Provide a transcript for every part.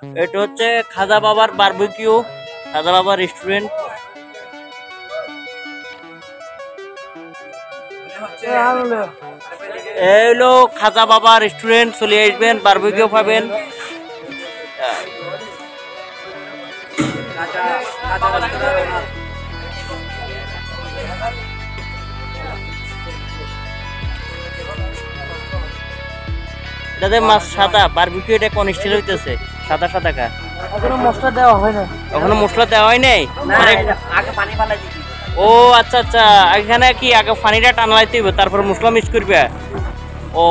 এটা হচ্ছে খাজা বাবার বারবিকিউ, খাজা বাবার রেস্টুরেন্ট। এই হলো খাজা বাবা রেস্টুরেন্ট, চলে আসবেন, বারবিকিউ পাবেন। এটাতে মাছ সাদা, বারবিকিউ এটা কোন স্টাইল হইতেছে, সাদা সাদা কা এখনো মশলা দেওয়া হয় না। এখনো মশলা দেওয়া হয় নাই? আগে পানি ফালাই দিছি। ও আচ্ছা আচ্ছা, এখানে কি আগে পানিটা টানলাইতে হইবে তারপর মশলা মিক্স করবে? ও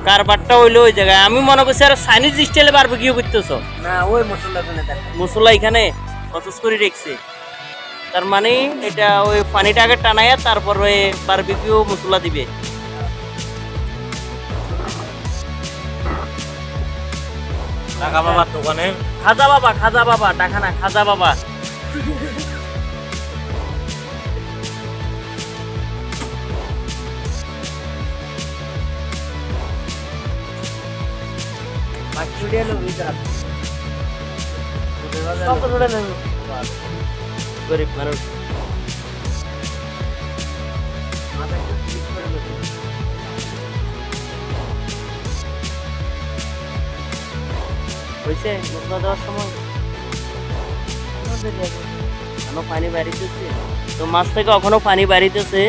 কারবারটা হইলো ওই জায়গায়। আমি মনে করছি আর চাইনিজ স্টাইলে বারবিকিউ করতেছো। না, ওই মশলা গুলো দেখ, মশলা এখানে প্রসেস করে রেখেছে, তার মানে এটা ওই পানিটা আগে টানাইয়া তারপর ওই বারবিকিউ মশলা দিবে। টাকা বাবার দোকানে খাজা বাবা, খাজা বাবা, টাকা না, খাজা বাবা। গরিব মানুষ। হয়েছে মশলা দেওয়ার সময় এখনো পানি বাড়িতেছে, তো মাছ থেকে এখনো পানি বাড়িতেছে।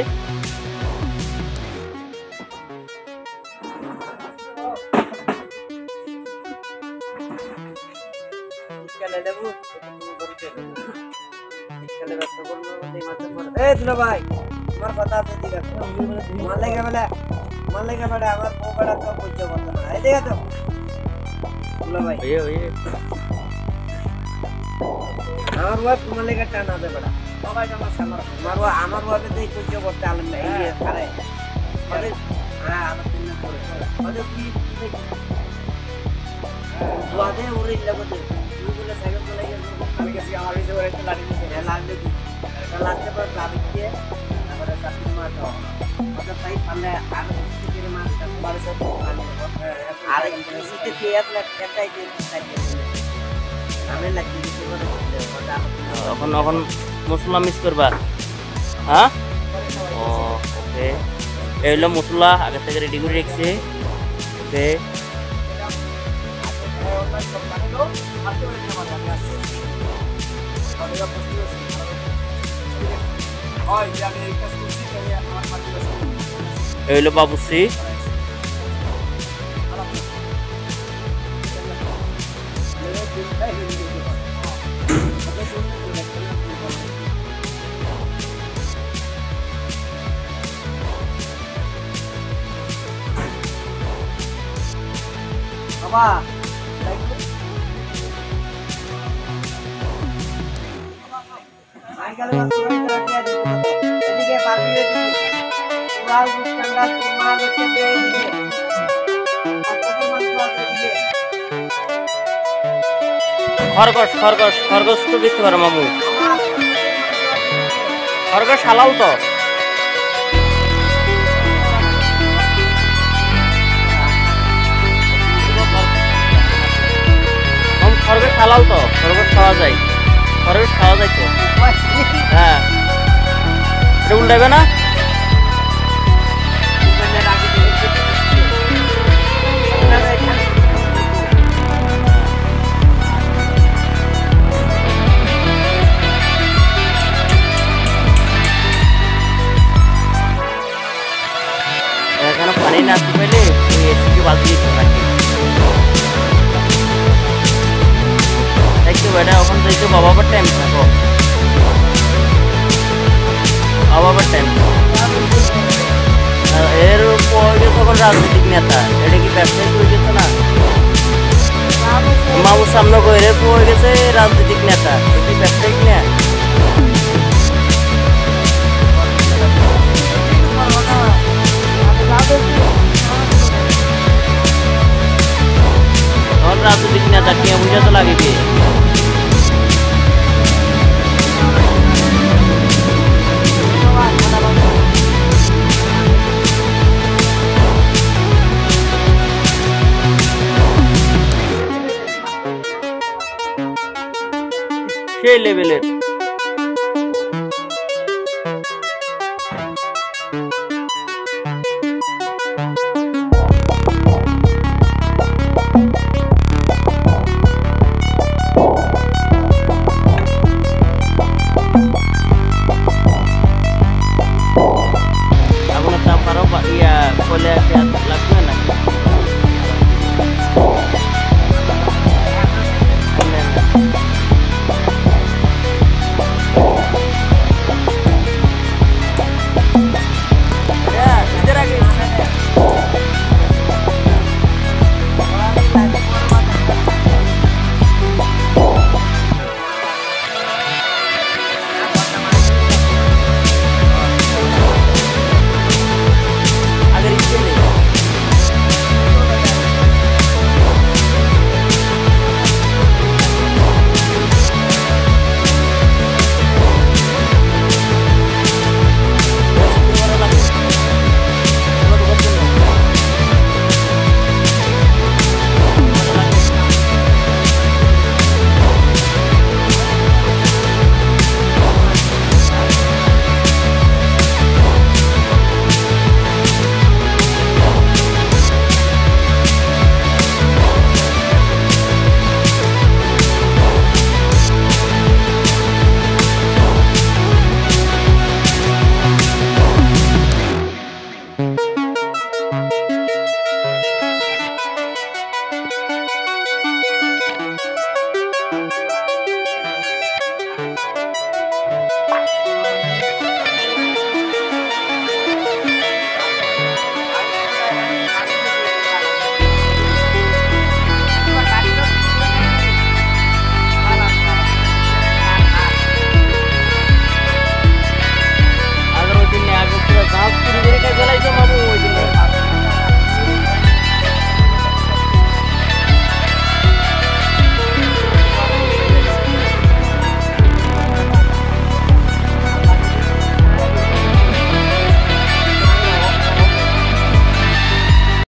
ভাই তোমার কথা আছে, ঠিক আছে, মাল লেগে বেলা আমার বউ বেড়া তো বুঝতে পারতো না। এই দেখে তো ভাই, আমার ওয়াইফ তোমার লেগে টানা দে বেড়া, আমার ওয়াইফে তো সহ্য করতে আলেন না। এই আরে হ্যাঁ, আমার তিন করে কি দোয়াদে ওরে লাগতে তুই বলে সাইকেল চলে গেছে, আমি গেছি আমার এই ওরে একটা লাড়ি দিতে লাগবে কি লাগতে পর লাড়ি দিয়ে তারপরে চাকরি মারতো ওটা তাই পারলে আর কিছু মাছ বাড়ি সব আর ইসিতে পেয়াত লাগতাই যে আমি লাগি দিতে করে এখন এখন মশলা মিক্স করবা। হ্যাঁ, ও ওকে, এই হলো মশলা আগে থেকে রেডি করে রেখেছি। ওকে, এই হলো বাবুসি। বাবা আইকালে বাসুরা দিয়ে দিতে এদিকে পারবি এদিকে পুরাল গুস্তাঙ্গা তোমার হচ্ছে এদিকে খরগোশ খরগোশ খরগোশ তো দেখতে পারো মামু, খরগোশ হালাল তো। খরগোশ হালাল তো, খরগোশ খাওয়া যায়, খরগোশ খাওয়া যায় তো। হ্যাঁ, এটা উল্টাবে না? এখানে পানি না পেলে এসিকে বালতি দিতে নাকি দেখতে বেটা, ওখান থেকে বাবার টাইম থাকো, বাবার টাইম। এর পরে তখন রাজনৈতিক নেতা, এটা কি ব্যবসায়িক হয়ে গেছে না? মামুর সামনে এর হয়ে গেছে রাজনৈতিক নেতা, এটি ব্যবসায়িক না? তখন রাজনৈতিক নেতা কে বুঝে তো লাগবে। সেই লেভেলের